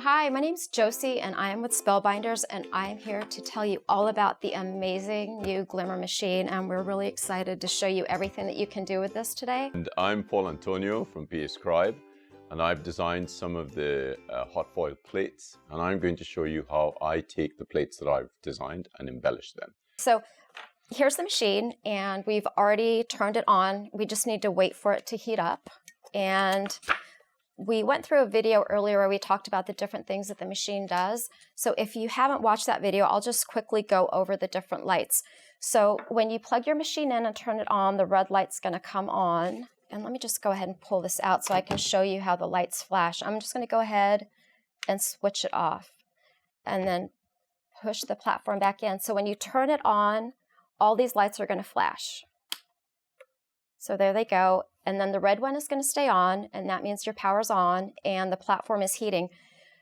Hi, my name's Josie and I am with Spellbinders, and I'm here to tell you all about the amazing new Glimmer machine, and we're really excited to show you everything that you can do with this today. And I'm Paul Antonio from PA Scribe, and I've designed some of the hot foil plates, and I'm going to show you how I take the plates that I've designed and embellish them. So here's the machine, and we've already turned it on. We just need to wait for it to heat up. And we went through a video earlier where we talked about the different things that the machine does. So if you haven't watched that video, I'll just quickly go over the different lights. So when you plug your machine in and turn it on, the red light's going to come on. And let me just go ahead and pull this out so I can show you how the lights flash. I'm just going to go ahead and switch it off and then push the platform back in. So when you turn it on, all these lights are going to flash. So there they go. And then the red one is going to stay on, and that means your power's on and the platform is heating.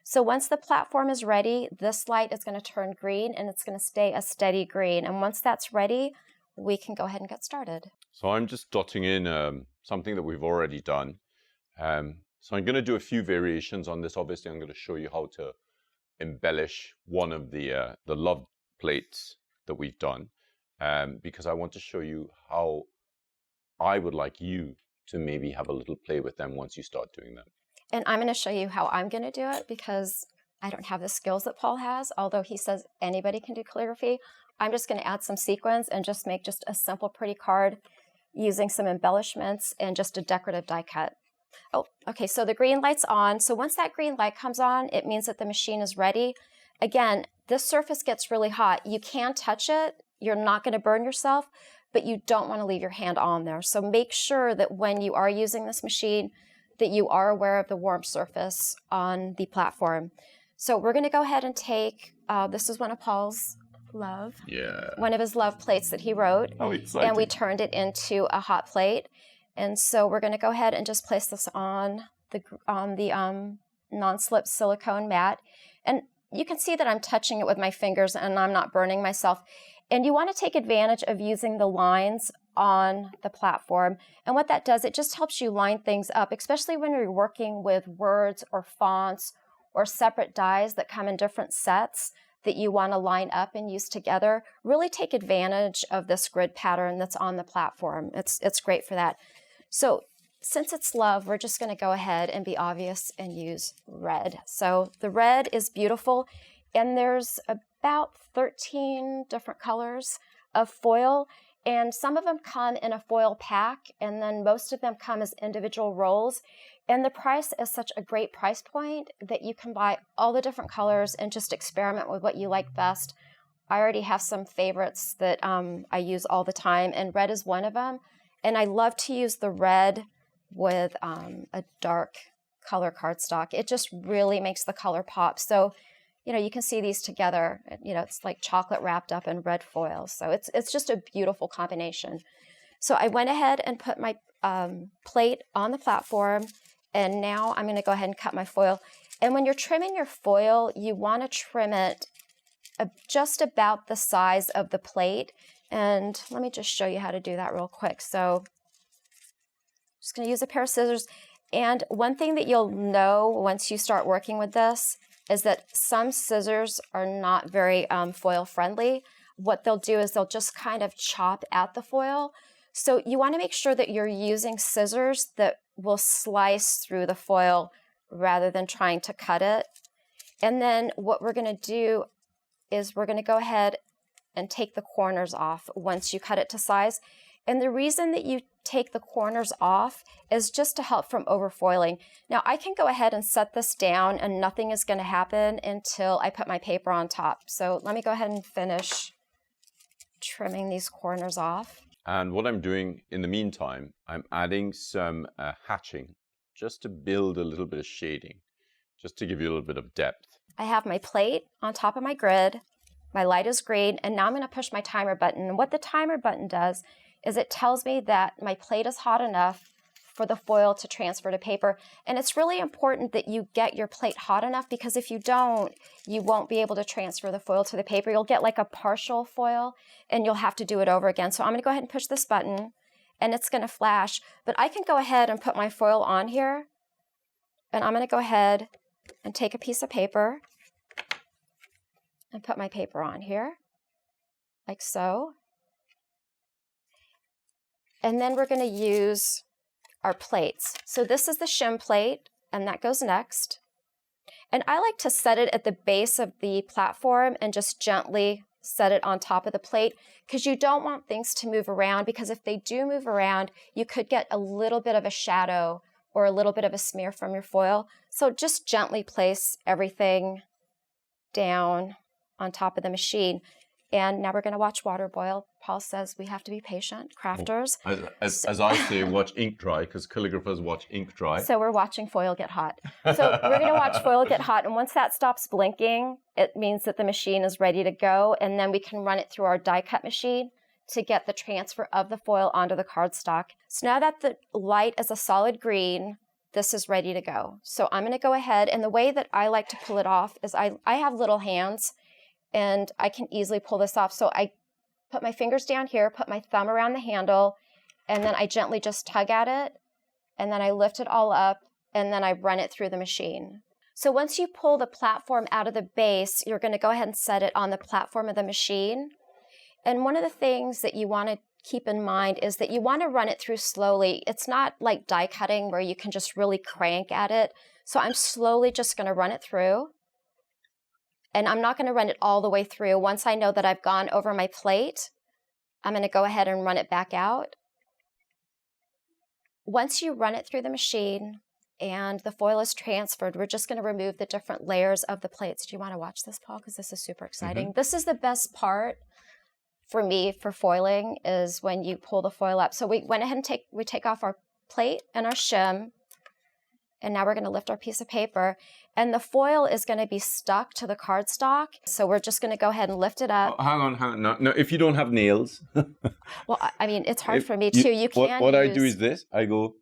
So once the platform is ready, this light is going to turn green and it's going to stay a steady green. And once that's ready, we can go ahead and get started. So I'm just dotting in something that we've already done. So I'm going to do a few variations on this. Obviously, I'm going to show you how to embellish one of the love plates that we've done, because I want to show you how I would like you to maybe have a little play with them once you start doing them. And I'm going to show you how I'm going to do it because I don't have the skills that Paul has, although he says anybody can do calligraphy. I'm just going to add some sequins and just make just a simple pretty card using some embellishments and just a decorative die cut. Oh, okay, so the green light's on. So once that green light comes on, it means that the machine is ready. Again, this surface gets really hot. You can touch it. You're not going to burn yourself, but you don't want to leave your hand on there. So make sure that when you are using this machine, that you are aware of the warm surface on the platform. So we're going to go ahead and take, this is one of Paul's one of his love plates that he wrote. How exciting. And we turned it into a hot plate. And so we're going to go ahead and just place this on the non-slip silicone mat. And you can see that I'm touching it with my fingers and I'm not burning myself. And you want to take advantage of using the lines on the platform. And what that does, it just helps you line things up, especially when you're working with words or fonts or separate dies that come in different sets that you want to line up and use together. Really take advantage of this grid pattern that's on the platform. It's great for that. So since it's love, we're just going to go ahead and be obvious and use red. So the red is beautiful, and there's about 13 different colors of foil, and some of them come in a foil pack, and then most of them come as individual rolls. And the price is such a great price point that you can buy all the different colors and just experiment with what you like best. I already have some favorites that I use all the time, and red is one of them. And I love to use the red with a dark color cardstock. It just really makes the color pop. So, you know, you can see these together. You know, it's like chocolate wrapped up in red foil. So it's just a beautiful combination. So I went ahead and put my plate on the platform, and now I'm going to go ahead and cut my foil. And when you're trimming your foil, you want to trim it just about the size of the plate. And let me just show you how to do that real quick. So I'm just going to use a pair of scissors. And one thing that you'll know once you start working with this is that some scissors are not very foil friendly. What they'll do is they'll just kind of chop at the foil. So you want to make sure that you're using scissors that will slice through the foil rather than trying to cut it. And then what we're going to do is we're going to go ahead and take the corners off once you cut it to size. And the reason that you take the corners off is just to help from overfoiling. Now I can go ahead and set this down and nothing is going to happen until I put my paper on top. So let me go ahead and finish trimming these corners off. And what I'm doing in the meantime, I'm adding some hatching just to build a little bit of shading, just to give you a little bit of depth. I have my plate on top of my grid. My light is green, and now I'm going to push my timer button. And what the timer button does is it tells me that my plate is hot enough for the foil to transfer to paper. And it's really important that you get your plate hot enough, because if you don't, you won't be able to transfer the foil to the paper. You'll get like a partial foil and you'll have to do it over again. So I'm going to go ahead and push this button and it's going to flash. But I can go ahead and put my foil on here, and I'm going to go ahead and take a piece of paper and put my paper on here, like so. And then we're going to use our plates. So this is the shim plate, and that goes next. And I like to set it at the base of the platform and just gently set it on top of the plate, because you don't want things to move around, because if they do move around, you could get a little bit of a shadow or a little bit of a smear from your foil. So just gently place everything down on top of the machine. And now we're going to watch water boil. Paul says we have to be patient, crafters. As I say, watch ink dry, because calligraphers watch ink dry. So we're watching foil get hot. So we're going to watch foil get hot. And once that stops blinking, it means that the machine is ready to go. And then we can run it through our die cut machine to get the transfer of the foil onto the cardstock. So now that the light is a solid green, this is ready to go. So I'm going to go ahead. And the way that I like to pull it off is I have little hands, and I can easily pull this off. So I put my fingers down here, put my thumb around the handle, and then I gently just tug at it, and then I lift it all up, and then I run it through the machine. So once you pull the platform out of the base, you're going to go ahead and set it on the platform of the machine. And one of the things that you want to keep in mind is that you want to run it through slowly. It's not like die cutting where you can just really crank at it. So I'm slowly just going to run it through. And I'm not going to run it all the way through. Once I know that I've gone over my plate, I'm going to go ahead and run it back out. Once you run it through the machine and the foil is transferred, we're just going to remove the different layers of the plates. Do you want to watch this, Paul? Because this is super exciting. This is the best part for me for foiling, is when you pull the foil up. So we went ahead and take off our plate and our shim. And now we're going to lift our piece of paper, and the foil is going to be stuck to the cardstock. So we're just going to go ahead and lift it up. Oh, hang on. No, if you don't have nails. Well, I mean, it's hard for me too. You can't. What I do is this. I go.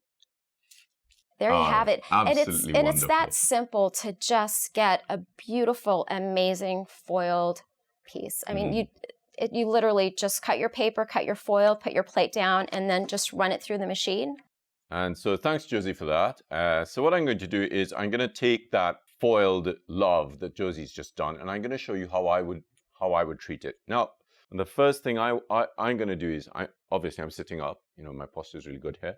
There you have it. Absolutely and it's that simple to just get a beautiful, amazing foiled piece. I mean, you literally just cut your paper, cut your foil, put your plate down, and then just run it through the machine. And so thanks, Josie, for that. So what I'm going to do is I'm going to take that foiled love that Josie's just done, and I'm going to show you how I would treat it. Now, the first thing I'm going to do is, obviously I'm sitting up. You know, my posture is really good here,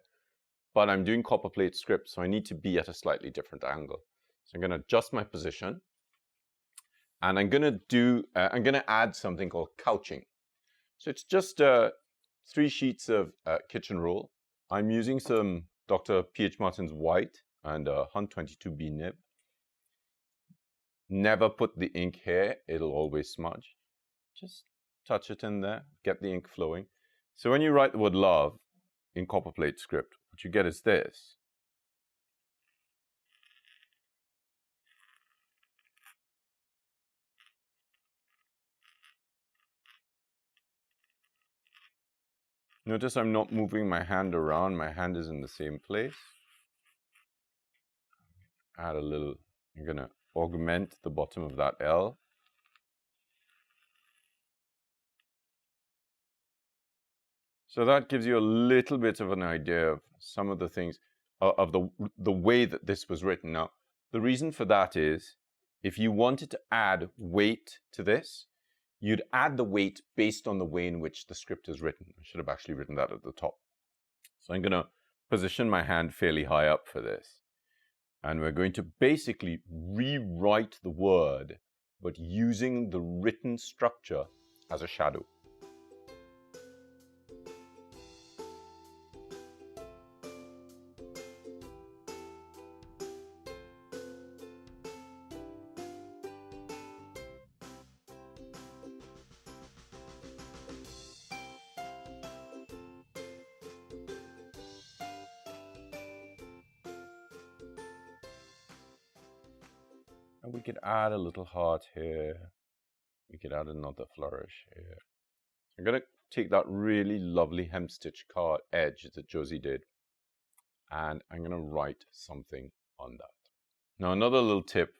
but I'm doing copper plate script, so I need to be at a slightly different angle. So I'm going to adjust my position, and I'm going to add something called couching. So it's just 3 sheets of kitchen roll. I'm using some Dr. P.H. Martin's white and Hunt 22B nib. Never put the ink here, it'll always smudge. Just touch it in there, get the ink flowing. So when you write the word love in copper plate script, what you get is this. Notice I'm not moving my hand around. My hand is in the same place. Add a little, I'm going to augment the bottom of that L. So that gives you a little bit of an idea of some of the things, of the way that this was written. Now, the reason for that is, if you wanted to add weight to this, you'd add the weight based on the way in which the script is written. I should have actually written that at the top. So I'm going to position my hand fairly high up for this. And we're going to basically rewrite the word, but using the written structure as a shadow. And we could add a little heart here. We could add another flourish here. I'm going to take that really lovely hem stitch card edge that Josie did, and I'm going to write something on that. Now, another little tip,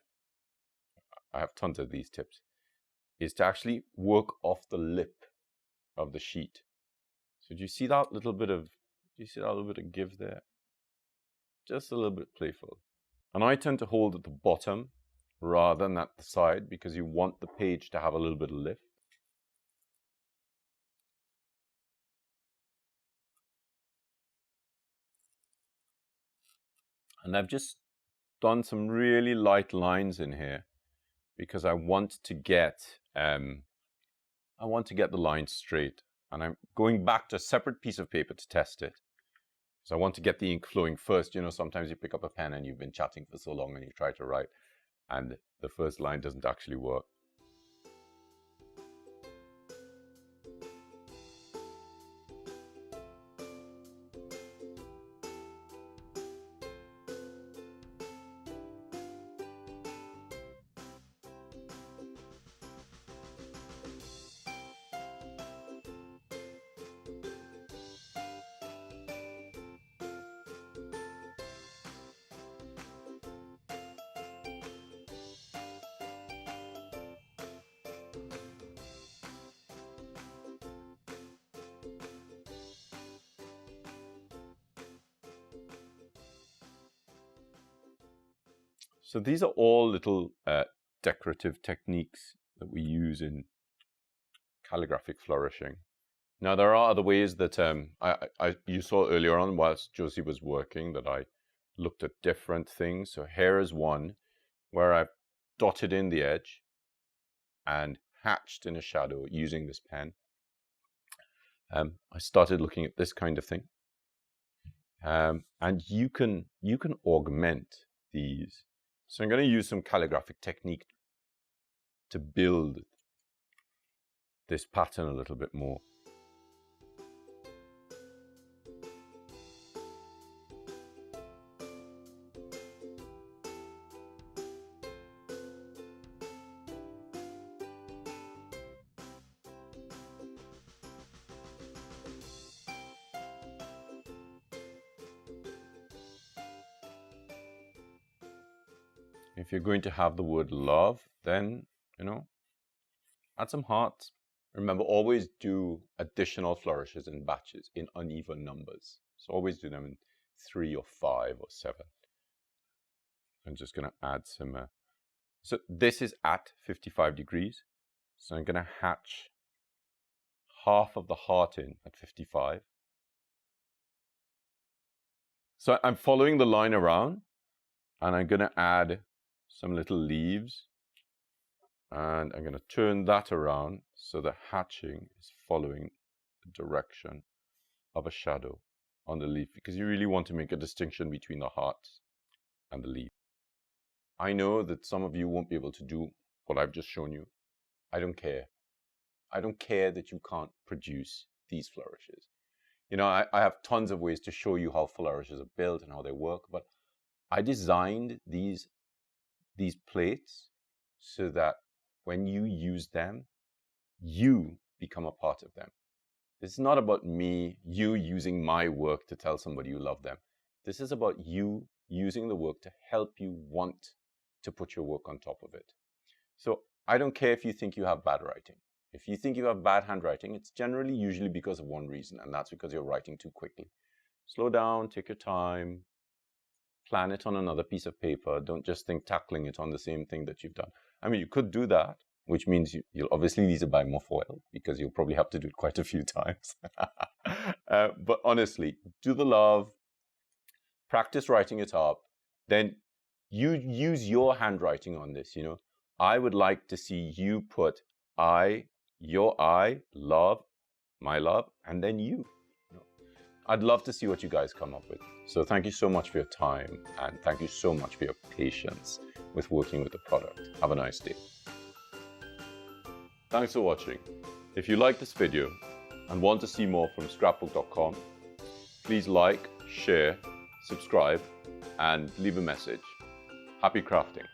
I have tons of these tips, is to actually work off the lip of the sheet. So do you see that little bit of, give there? Just a little bit playful. And I tend to hold at the bottom rather than at the side, because you want the page to have a little bit of lift. And I've just done some really light lines in here because I want to get the line straight. And I'm going back to a separate piece of paper to test it. So I want to get the ink flowing first. You know, sometimes you pick up a pen and you've been chatting for so long and you try to write and the first line doesn't actually work. So these are all little decorative techniques that we use in calligraphic flourishing. Now there are other ways that you saw earlier on whilst Josie was working that I looked at different things. So here is one where I've dotted in the edge and hatched in a shadow using this pen. I started looking at this kind of thing. And you can augment these. So I'm going to use some calligraphic technique to build this pattern a little bit more. If you're going to have the word love, then, you know, add some hearts. Remember, always do additional flourishes in batches in uneven numbers. So always do them in 3 or 5 or 7. I'm just going to add some. So this is at 55 degrees. So I'm going to hatch half of the heart in at 55. So I'm following the line around, and I'm going to add some little leaves, and I'm going to turn that around so the hatching is following the direction of a shadow on the leaf, because you really want to make a distinction between the heart and the leaf. I know that some of you won't be able to do what I've just shown you. I don't care. I don't care that you can't produce these flourishes. You know, I have tons of ways to show you how flourishes are built and how they work, but I designed these plates so that when you use them, you become a part of them. It's not about you using my work to tell somebody you love them. This is about you using the work to help you want to put your work on top of it. So I don't care if you think you have bad writing. If you think you have bad handwriting, it's usually because of one reason, and that's because you're writing too quickly. Slow down, take your time, plan it on another piece of paper. Don't just think tackling it on the same thing that you've done. I mean, you could do that, which means you'll obviously need to buy more foil because you'll probably have to do it quite a few times. But honestly, do the love, practice writing it up, then you use your handwriting on this, you know. I would like to see you put your love, my love, and then you. I'd love to see what you guys come up with. So thank you so much for your time, and thank you so much for your patience with working with the product. Have a nice day. Thanks for watching. If you like this video and want to see more from Scrapbook.com, please like, share, subscribe, and leave a message. Happy crafting.